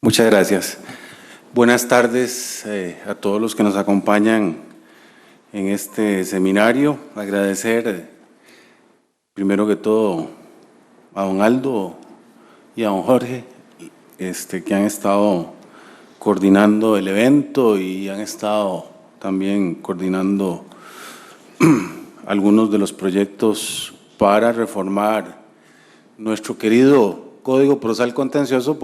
Muchas gracias. Buenas tardes a todos los que nos acompañan en este seminario. Agradecer primero que todo a don Aldo y a don Jorge que han estado coordinando el evento y han estado también coordinando algunos de los proyectos para reformar nuestro querido Código Procesal Contencioso,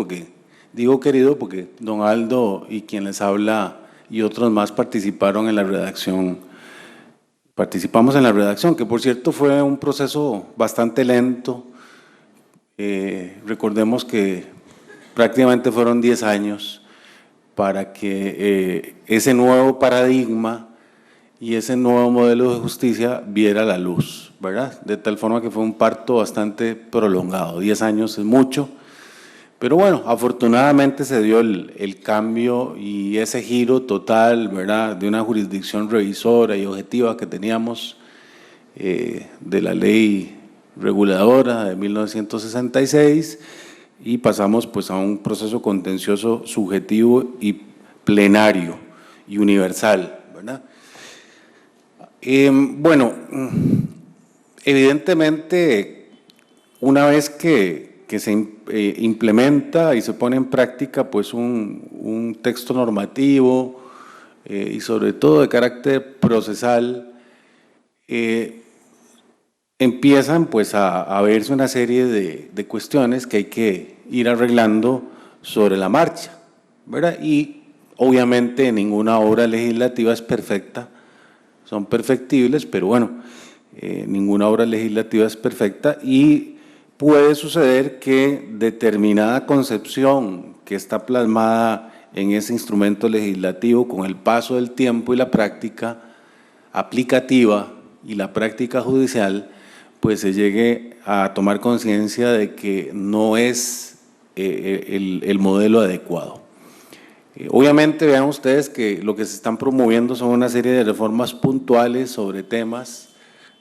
digo querido porque don Aldo y quien les habla y otros más participaron en la redacción. Participamos en la redacción, que por cierto fue un proceso bastante lento. Recordemos que prácticamente fueron 10 años para que ese nuevo paradigma y ese nuevo modelo de justicia viera la luz, ¿verdad? De tal forma que fue un parto bastante prolongado. 10 años es mucho. Pero bueno, afortunadamente se dio el cambio y ese giro total, ¿verdad?, de una jurisdicción revisora y objetiva que teníamos de la ley reguladora de 1966 y pasamos pues a un proceso contencioso subjetivo y plenario y universal, ¿verdad? Bueno, evidentemente una vez que se implementa y se pone en práctica pues un texto normativo y sobre todo de carácter procesal, empiezan pues a verse una serie de cuestiones que hay que ir arreglando sobre la marcha, ¿verdad? Y obviamente ninguna obra legislativa es perfecta, son perfectibles, pero bueno, ninguna obra legislativa es perfecta y puede suceder que determinada concepción que está plasmada en ese instrumento legislativo con el paso del tiempo y la práctica aplicativa y la práctica judicial, pues se llegue a tomar conciencia de que no es el modelo adecuado. Obviamente vean ustedes que lo que se están promoviendo son una serie de reformas puntuales sobre temas,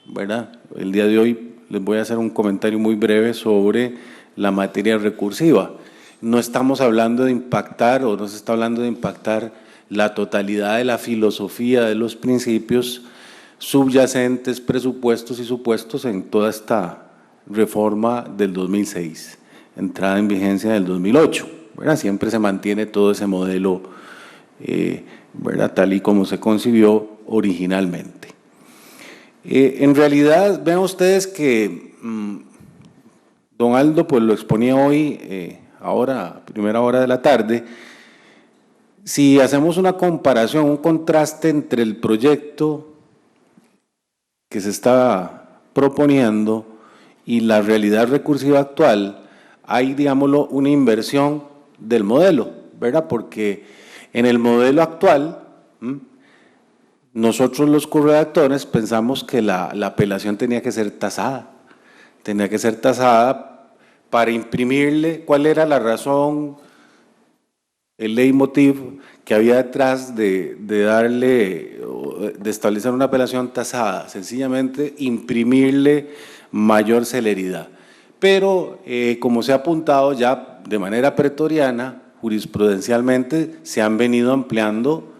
¿verdad? El día de hoy les voy a hacer un comentario muy breve sobre la materia recursiva. No estamos hablando de impactar o no se está hablando de impactar la totalidad de la filosofía de los principios subyacentes, presupuestos y supuestos en toda esta reforma del 2006, entrada en vigencia del 2008, ¿verdad? Siempre se mantiene todo ese modelo, ¿verdad?, tal y como se concibió originalmente. En realidad, vean ustedes que don Aldo pues lo exponía hoy, ahora, primera hora de la tarde. Si hacemos una comparación, un contraste entre el proyecto que se está proponiendo y la realidad recursiva actual, hay, digámoslo, una inversión del modelo, ¿verdad? Porque en el modelo actual, nosotros los corredactores pensamos que la apelación tenía que ser tasada para imprimirle cuál era la razón, el leitmotiv que había detrás de establecer una apelación tasada, sencillamente imprimirle mayor celeridad. Pero como se ha apuntado ya de manera pretoriana, jurisprudencialmente se han venido ampliando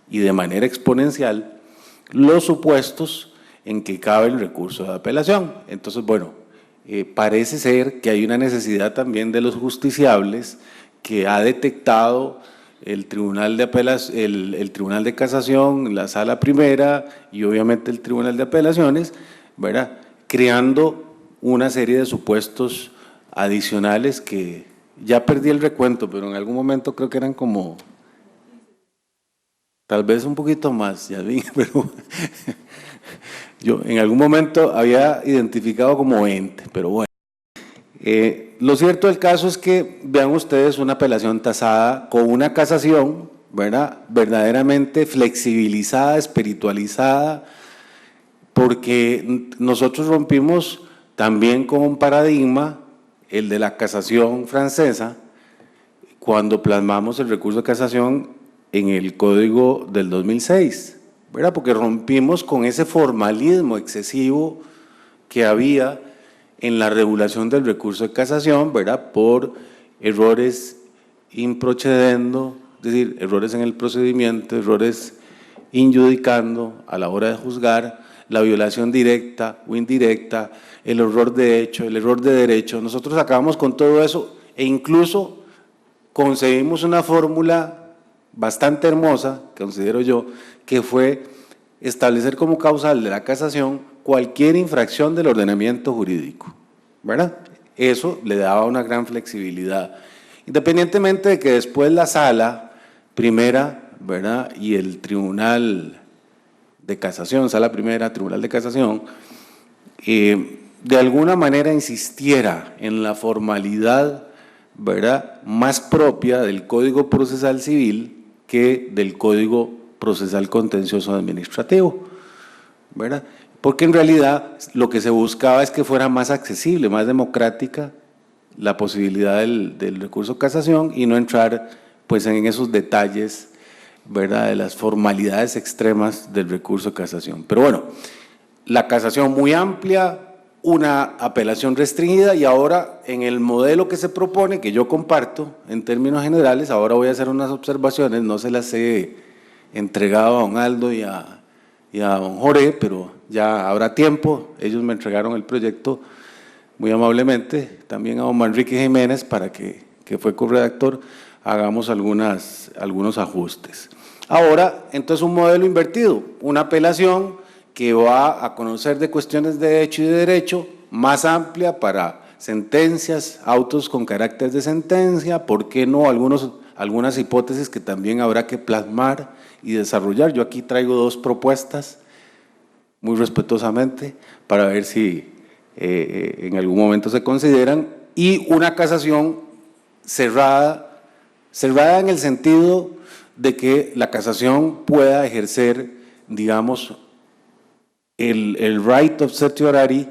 y de manera exponencial los supuestos en que cabe el recurso de apelación. Entonces, bueno, parece ser que hay una necesidad también de los justiciables que ha detectado el Tribunal de el Tribunal de Casación, la Sala Primera y obviamente el Tribunal de Apelaciones, ¿verdad?, creando una serie de supuestos adicionales que ya perdí el recuento, pero en algún momento creo que eran como tal vez un poquito más, ya vi, pero yo en algún momento había identificado como 20, pero bueno. Lo cierto del caso es que vean ustedes una apelación tasada con una casación, ¿verdad?, verdaderamente flexibilizada, espiritualizada, porque nosotros rompimos también con un paradigma, el de la casación francesa, cuando plasmamos el recurso de casación en el Código del 2006, ¿verdad?, porque rompimos con ese formalismo excesivo que había en la regulación del recurso de casación, ¿verdad?, por errores in procedendo, es decir, errores en el procedimiento, errores injudicando a la hora de juzgar, la violación directa o indirecta, el error de hecho, el error de derecho. Nosotros acabamos con todo eso e incluso concebimos una fórmula bastante hermosa, considero yo, que fue establecer como causal de la casación cualquier infracción del ordenamiento jurídico, ¿verdad? Eso le daba una gran flexibilidad, independientemente de que después la sala primera, ¿verdad?, y el tribunal de casación, sala primera, tribunal de casación, de alguna manera insistiera en la formalidad, ¿verdad?, más propia del Código Procesal Civil que del Código Procesal Contencioso Administrativo, ¿verdad? Porque en realidad lo que se buscaba es que fuera más accesible, más democrática la posibilidad del recurso de casación y no entrar pues en esos detalles, ¿verdad?, de las formalidades extremas del recurso de casación. Pero bueno, la casación muy amplia, una apelación restringida y ahora en el modelo que se propone, que yo comparto en términos generales, ahora voy a hacer unas observaciones, no se las he entregado a don Aldo y a don Jorge, pero ya habrá tiempo, ellos me entregaron el proyecto muy amablemente, también a don Manrique Jiménez, para que fue corredactor, hagamos algunos ajustes. Ahora, entonces un modelo invertido, una apelación que va a conocer de cuestiones de hecho y de derecho, más amplia para sentencias, autos con carácter de sentencia, ¿por qué no? Algunas hipótesis que también habrá que plasmar y desarrollar. Yo aquí traigo dos propuestas, muy respetuosamente, para ver si en algún momento se consideran, y una casación cerrada en el sentido de que la casación pueda ejercer, digamos, el right of certiorari,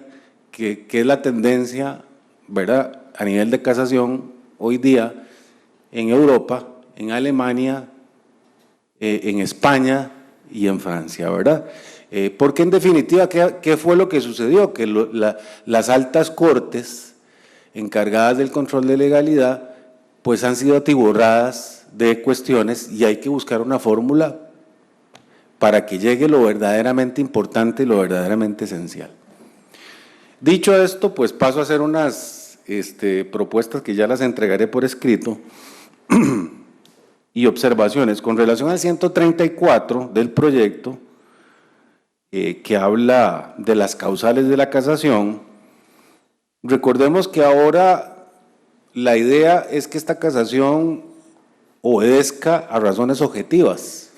que es la tendencia, ¿verdad?, a nivel de casación hoy día en Europa, en Alemania, en España y en Francia, ¿verdad? Porque en definitiva, ¿qué fue lo que sucedió? Que las altas cortes encargadas del control de legalidad pues han sido atiborradas de cuestiones y hay que buscar una fórmula para que llegue lo verdaderamente importante y lo verdaderamente esencial. Dicho esto, pues paso a hacer unas propuestas que ya las entregaré por escrito y observaciones con relación al 134 del proyecto, que habla de las causales de la casación. Recordemos que ahora la idea es que esta casación obedezca a razones objetivas,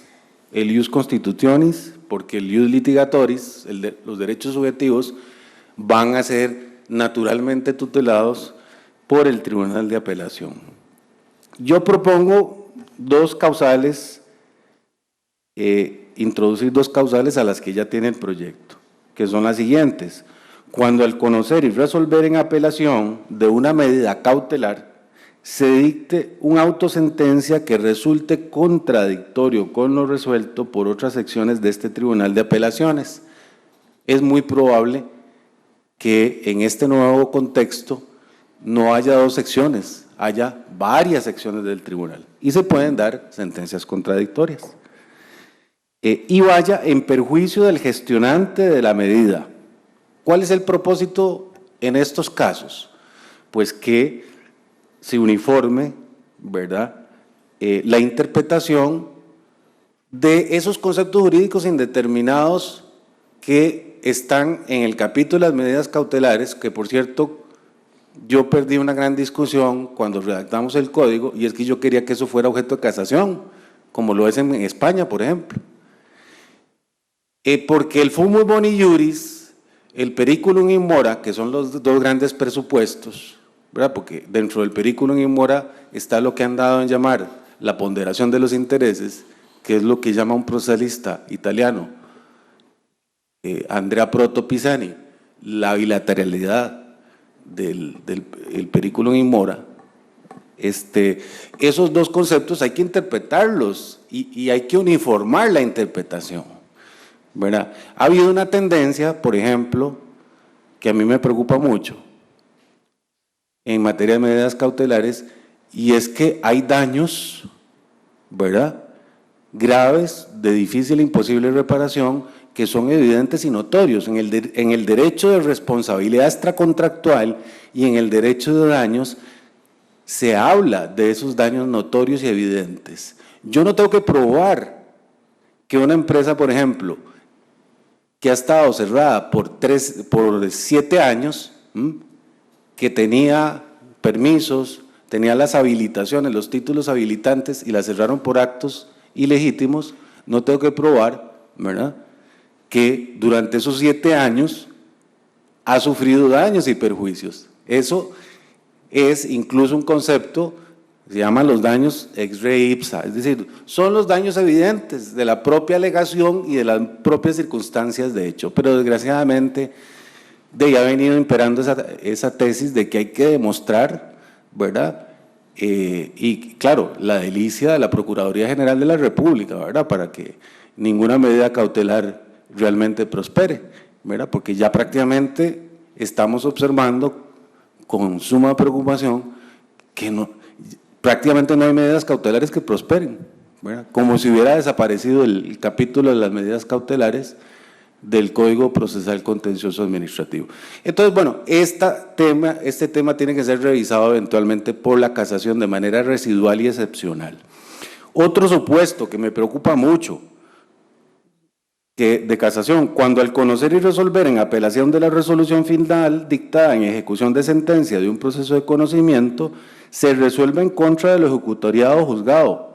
el ius constitutionis, porque el ius litigatoris, los derechos subjetivos, van a ser naturalmente tutelados por el Tribunal de Apelación. Yo propongo dos causales, introducir dos causales a las que ya tiene el proyecto, que son las siguientes. Cuando al conocer y resolver en apelación de una medida cautelar se dicte un auto sentencia que resulte contradictorio con lo resuelto por otras secciones de este Tribunal de Apelaciones, es muy probable que en este nuevo contexto no haya dos secciones, haya varias secciones del tribunal y se pueden dar sentencias contradictorias. Y vaya en perjuicio del gestionante de la medida. ¿Cuál es el propósito en estos casos? Pues que se uniforme, ¿verdad?, la interpretación de esos conceptos jurídicos indeterminados que están en el capítulo de las medidas cautelares, que por cierto yo perdí una gran discusión cuando redactamos el código, y es que yo quería que eso fuera objeto de casación, como lo es en España, por ejemplo. Porque el fumus boni iuris, el periculum in mora, que son los dos grandes presupuestos, ¿verdad?, porque dentro del periculum in mora está lo que han dado en llamar la ponderación de los intereses, que es lo que llama un procesalista italiano, Andrea Proto Pisani, la bilateralidad del periculum in mora. Esos dos conceptos hay que interpretarlos y hay que uniformar la interpretación, ¿verdad? Ha habido una tendencia, por ejemplo, que a mí me preocupa mucho en materia de medidas cautelares, y es que hay daños, ¿verdad?, graves, de difícil e imposible reparación, que son evidentes y notorios. En el derecho de responsabilidad extracontractual y en el derecho de daños se habla de esos daños notorios y evidentes. Yo no tengo que probar que una empresa, por ejemplo, que ha estado cerrada por 7 años, que tenía permisos, tenía las habilitaciones, los títulos habilitantes y la cerraron por actos ilegítimos, no tengo que probar, ¿verdad?, que durante esos 7 años ha sufrido daños y perjuicios. Eso es incluso un concepto, se llaman los daños ex re ipsa, es decir, son los daños evidentes de la propia alegación y de las propias circunstancias de hecho, pero desgraciadamente ha venido imperando esa tesis de que hay que demostrar, ¿verdad?, y claro, la delicia de la Procuraduría General de la República, ¿verdad?, para que ninguna medida cautelar realmente prospere, ¿verdad?, porque ya prácticamente estamos observando con suma preocupación que prácticamente no hay medidas cautelares que prosperen, ¿verdad?, como si hubiera desaparecido el capítulo de las medidas cautelares del Código Procesal Contencioso Administrativo. Entonces, bueno, este tema tiene que ser revisado eventualmente por la casación de manera residual y excepcional. Otro supuesto que me preocupa mucho de casación, cuando al conocer y resolver en apelación de la resolución final dictada en ejecución de sentencia de un proceso de conocimiento, se resuelve en contra del ejecutoriado juzgado,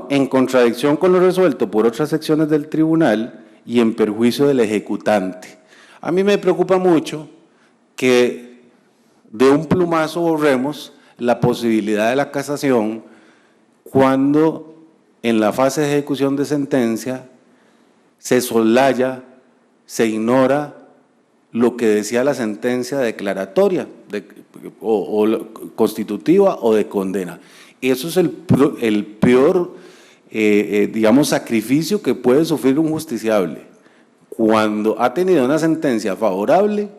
en contradicción con lo resuelto por otras secciones del tribunal y en perjuicio del ejecutante. A mí me preocupa mucho que de un plumazo borremos la posibilidad de la casación cuando en la fase de ejecución de sentencia se soslaya, se ignora lo que decía la sentencia declaratoria o constitutiva o de condena. Eso es el peor, digamos, sacrificio que puede sufrir un justiciable. Cuando ha tenido una sentencia favorable,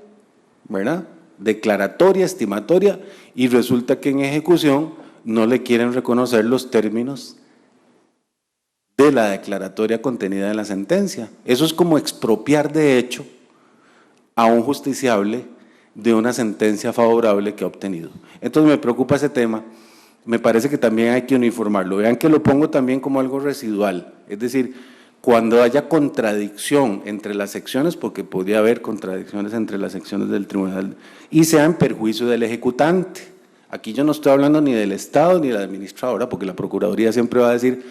¿verdad?, declaratoria, estimatoria, y resulta que en ejecución no le quieren reconocer los términos de la declaratoria contenida en la sentencia. Eso es como expropiar de hecho a un justiciable de una sentencia favorable que ha obtenido. Entonces me preocupa ese tema. Me parece que también hay que uniformarlo. Vean que lo pongo también como algo residual, es decir, cuando haya contradicción entre las secciones, porque podría haber contradicciones entre las secciones del tribunal, y sea en perjuicio del ejecutante. Aquí yo no estoy hablando ni del Estado ni de la administradora, porque la Procuraduría siempre va a decir,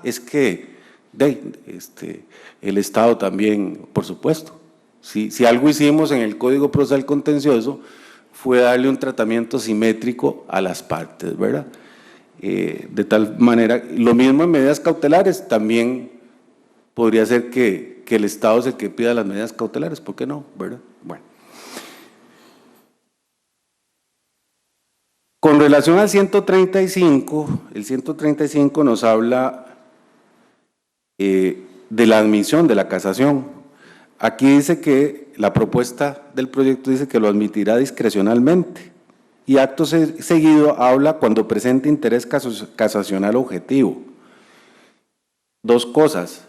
es que el Estado también, por supuesto. Si algo hicimos en el Código Procesal Contencioso fue darle un tratamiento simétrico a las partes, ¿verdad? De tal manera, lo mismo en medidas cautelares, también podría ser que el Estado es el que pida las medidas cautelares, ¿por qué no? ¿Verdad? Bueno. Con relación al 135, el 135 nos habla de la admisión de la casación. Aquí dice que la propuesta del proyecto dice que lo admitirá discrecionalmente y acto seguido habla cuando presente interés casacional objetivo. Dos cosas.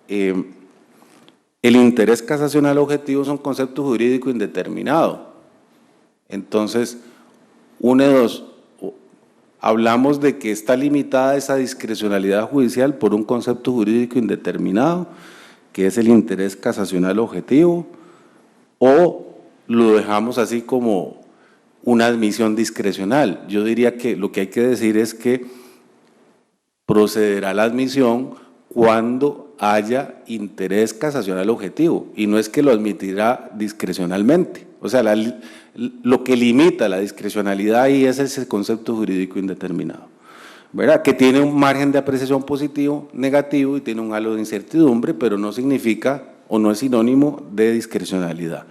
El interés casacional objetivo es un concepto jurídico indeterminado. Entonces, una de dos, hablamos de que está limitada esa discrecionalidad judicial por un concepto jurídico indeterminado, que es el interés casacional objetivo, o lo dejamos así como una admisión discrecional. Yo diría que lo que hay que decir es que procederá la admisión cuando haya interés casacional objetivo, y no es que lo admitirá discrecionalmente. O sea, lo que limita la discrecionalidad ahí es ese concepto jurídico indeterminado, ¿verdad?, que tiene un margen de apreciación positivo, negativo, y tiene un halo de incertidumbre, pero no significa o no es sinónimo de discrecionalidad.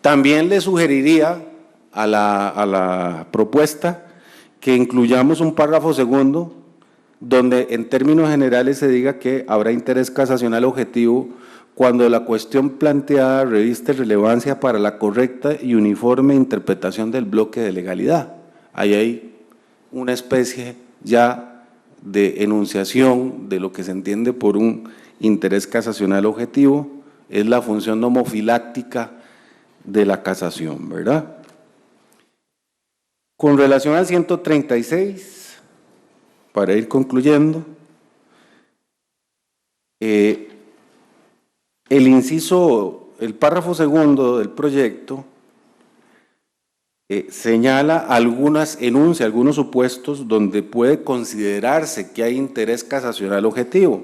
También le sugeriría a la propuesta que incluyamos un párrafo segundo donde en términos generales se diga que habrá interés casacional objetivo cuando la cuestión planteada reviste relevancia para la correcta y uniforme interpretación del bloque de legalidad. Ahí hay una especie ya de enunciación de lo que se entiende por un interés casacional objetivo, es la función nomofiláctica de la casación, ¿verdad? Con relación al 136, para ir concluyendo, el párrafo segundo del proyecto enuncia algunos supuestos donde puede considerarse que hay interés casacional objetivo.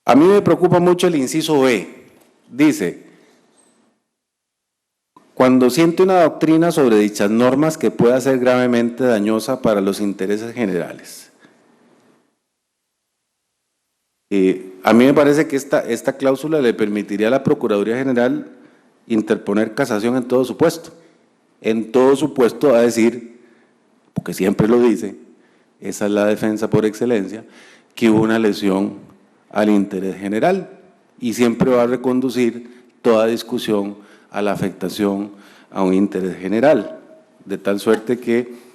A mí me preocupa mucho el inciso B. Dice, cuando siente una doctrina sobre dichas normas que pueda ser gravemente dañosa para los intereses generales. A mí me parece que esta cláusula le permitiría a la Procuraduría General interponer casación en todo supuesto. En todo supuesto va a decir, porque siempre lo dice, esa es la defensa por excelencia, que hubo una lesión al interés general y siempre va a reconducir toda discusión a la afectación a un interés general, de tal suerte que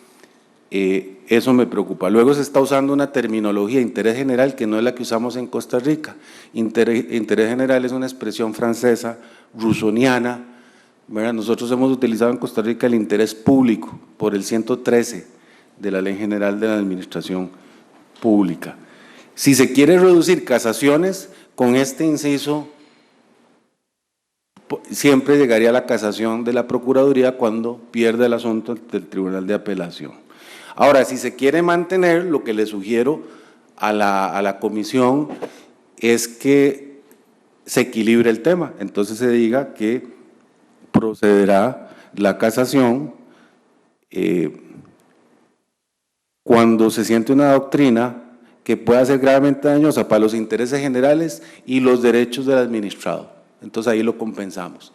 eso me preocupa. Luego se está usando una terminología, interés general, que no es la que usamos en Costa Rica. Interés general es una expresión francesa, rusoniana, ¿verdad? Nosotros hemos utilizado en Costa Rica el interés público por el 113 de la Ley General de la Administración Pública. Si se quiere reducir casaciones, con este inciso siempre llegaría la casación de la Procuraduría cuando pierda el asunto del Tribunal de Apelación. Ahora, si se quiere mantener, lo que le sugiero a la comisión es que se equilibre el tema. Entonces se diga que procederá la casación cuando se siente una doctrina que pueda ser gravemente dañosa para los intereses generales y los derechos del administrado. Entonces ahí lo compensamos.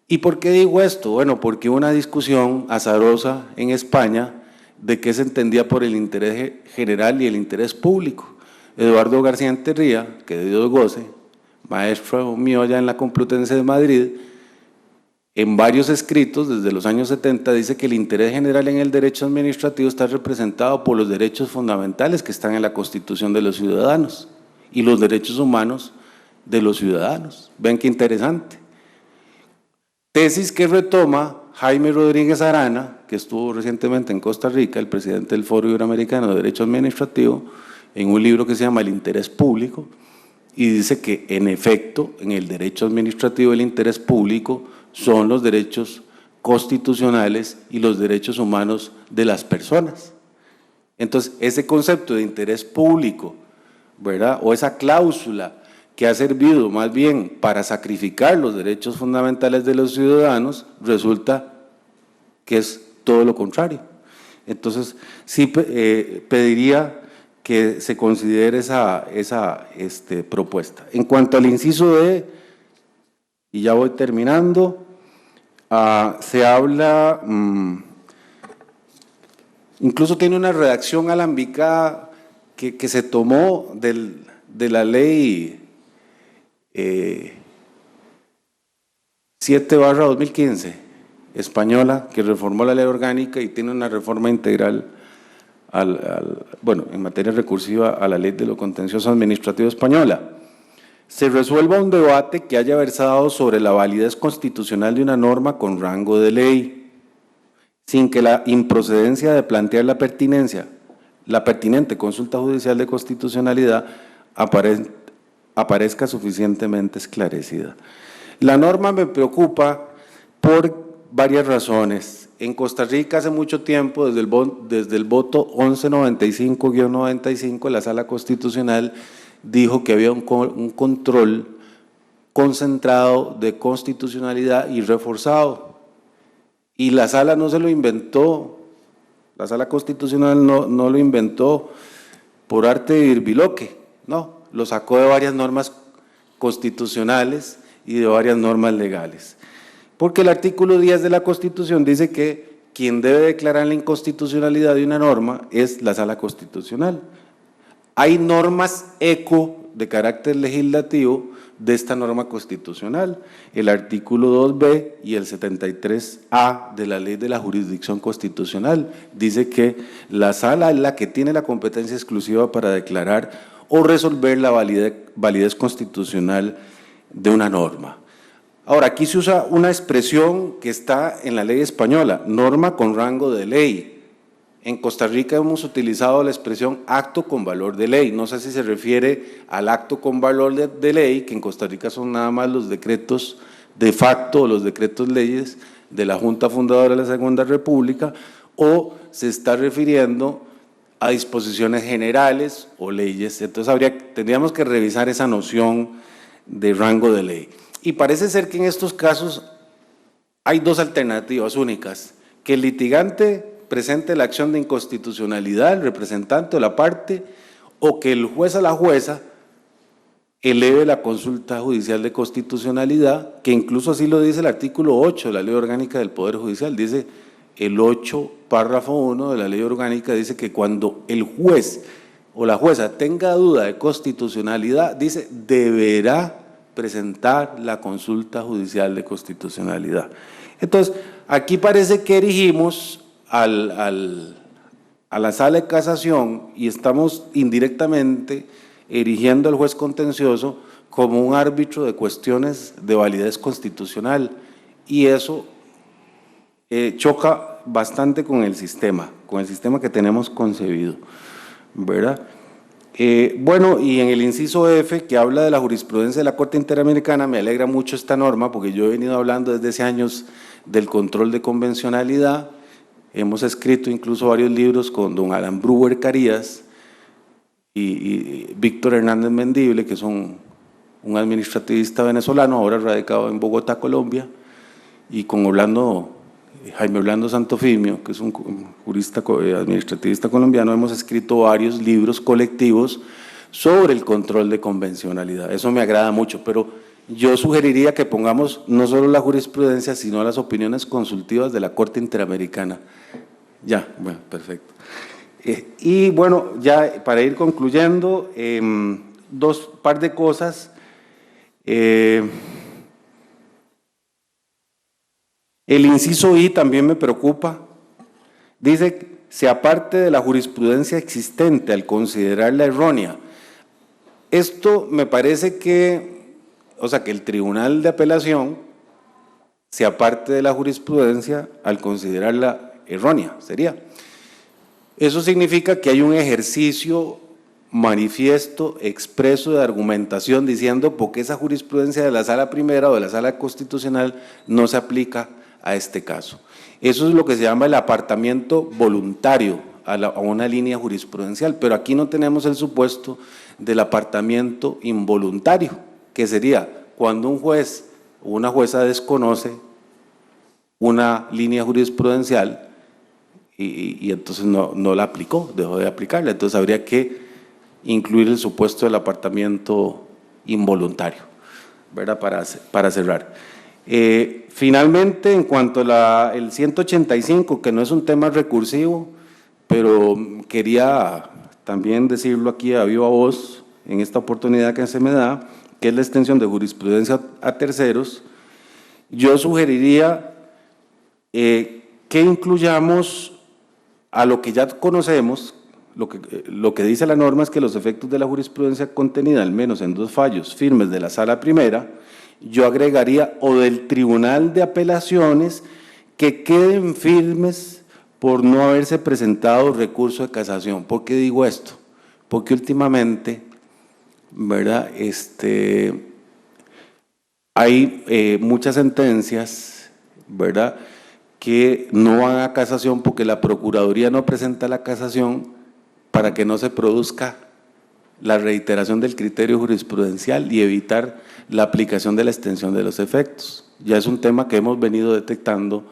¿Y por qué digo esto? Bueno, porque hubo una discusión azarosa en España de qué se entendía por el interés general y el interés público. Eduardo García Enterría, que de Dios goce, maestro mío allá en la Complutense de Madrid, en varios escritos desde los años 70 dice que el interés general en el derecho administrativo está representado por los derechos fundamentales que están en la Constitución de los ciudadanos y los derechos humanos de los ciudadanos. Ven qué interesante. Tesis que retoma Jaime Rodríguez Arana, que estuvo recientemente en Costa Rica, el presidente del Foro Iberoamericano de Derecho Administrativo, en un libro que se llama El Interés Público, y dice que en efecto, en el derecho administrativo el interés público son los derechos constitucionales y los derechos humanos de las personas. Entonces, ese concepto de interés público, ¿verdad?, o esa cláusula que ha servido más bien para sacrificar los derechos fundamentales de los ciudadanos, resulta que es todo lo contrario. Entonces, sí pediría que se considere esa propuesta. En cuanto al inciso D, y ya voy terminando, se habla, incluso tiene una redacción alambicada que se tomó de la ley 7/2015 española, que reformó la ley orgánica y tiene una reforma integral en materia recursiva a la ley de lo contencioso administrativo española. Se resuelva un debate que haya versado sobre la validez constitucional de una norma con rango de ley, sin que la improcedencia de plantear la pertinente consulta judicial de constitucionalidad aparezca suficientemente esclarecida. La norma me preocupa por varias razones. En Costa Rica hace mucho tiempo, desde el voto 1195-95, la Sala Constitucional dijo que había un control concentrado de constitucionalidad y reforzado. Y la Sala no se lo inventó, la Sala Constitucional no lo inventó por arte de virbiloque, no, lo sacó de varias normas constitucionales y de varias normas legales. Porque el artículo 10 de la Constitución dice que quien debe declarar la inconstitucionalidad de una norma es la Sala Constitucional. hay normas eco de carácter legislativo de esta norma constitucional, el artículo 2b y el 73A de la Ley de la Jurisdicción Constitucional. Dice que la sala es la que tiene la competencia exclusiva para declarar o resolver la validez constitucional de una norma. Ahora, aquí se usa una expresión que está en la ley española, norma con rango de ley. En Costa Rica hemos utilizado la expresión acto con valor de ley. No sé si se refiere al acto con valor de ley, que en Costa Rica son nada más los decretos de facto, los decretos leyes de la Junta Fundadora de la Segunda República, o se está refiriendo a disposiciones generales o leyes. Entonces tendríamos que revisar esa noción de rango de ley. Y parece ser que en estos casos hay dos alternativas únicas: que el litigante presente la acción de inconstitucionalidad, el representante o la parte, o que el juez o la jueza eleve la consulta judicial de constitucionalidad, que incluso así lo dice el artículo 8 de la Ley Orgánica del Poder Judicial. Dice el 8, párrafo 1 de la Ley Orgánica, dice que cuando el juez o la jueza tenga duda de constitucionalidad, dice, deberá presentar la consulta judicial de constitucionalidad. Entonces, aquí parece que erigimos a la sala de casación y estamos indirectamente erigiendo al juez contencioso como un árbitro de cuestiones de validez constitucional, y eso choca bastante con el sistema que tenemos concebido, ¿verdad? Bueno, y en el inciso F, que habla de la jurisprudencia de la Corte Interamericana, me alegra mucho esta norma, porque yo he venido hablando desde hace años del control de convencionalidad. Hemos escrito incluso varios libros con don Alan Brewer Carías y Víctor Hernández Mendible, que es un administrativista venezolano, ahora radicado en Bogotá, Colombia, y con Jaime Orlando Santofimio, que es un jurista administrativista colombiano. Hemos escrito varios libros colectivos sobre el control de convencionalidad. Eso me agrada mucho, pero yo sugeriría que pongamos no solo la jurisprudencia, sino las opiniones consultivas de la Corte Interamericana. Ya, bueno, perfecto. Y bueno, ya para ir concluyendo, par de cosas. El inciso I también me preocupa. Dice, se aparte de la jurisprudencia existente al considerarla errónea. Esto me parece que, que el Tribunal de Apelación se aparte de la jurisprudencia al considerarla errónea, sería. Eso significa que hay un ejercicio manifiesto, expreso de argumentación diciendo por qué esa jurisprudencia de la Sala Primera o de la Sala Constitucional no se aplica a este caso. Eso es lo que se llama el apartamiento voluntario a una línea jurisprudencial, pero aquí no tenemos el supuesto del apartamiento involuntario, que sería cuando un juez o una jueza desconoce una línea jurisprudencial y entonces no la aplicó, dejó de aplicarla. Entonces habría que incluir el supuesto del apartamiento involuntario, ¿verdad? Para cerrar. Finalmente, en cuanto al 185, que no es un tema recursivo, pero quería también decirlo aquí a viva voz en esta oportunidad que se me da, que es la extensión de jurisprudencia a terceros, yo sugeriría que incluyamos a lo que ya conocemos. Lo que dice la norma es que los efectos de la jurisprudencia contenida, al menos en 2 fallos firmes de la Sala Primera, yo agregaría o del Tribunal de Apelaciones, que queden firmes por no haberse presentado recurso de casación. ¿Por qué digo esto? Porque últimamente, ¿verdad? Hay muchas sentencias, ¿verdad?, que no van a casación porque la Procuraduría no presenta la casación para que no se produzca la reiteración del criterio jurisprudencial y evitar la aplicación de la extensión de los efectos. Ya es un tema que hemos venido detectando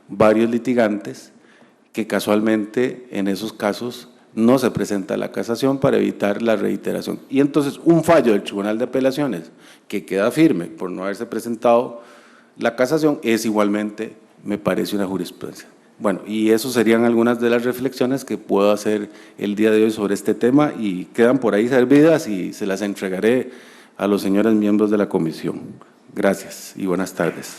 varios litigantes, que casualmente en esos casos no se presenta la casación para evitar la reiteración. Y entonces un fallo del Tribunal de Apelaciones que queda firme por no haberse presentado la casación es igualmente, me parece, una jurisprudencia. Bueno, y eso serían algunas de las reflexiones que puedo hacer el día de hoy sobre este tema y quedan por ahí servidas y se las entregaré a los señores miembros de la comisión. Gracias y buenas tardes.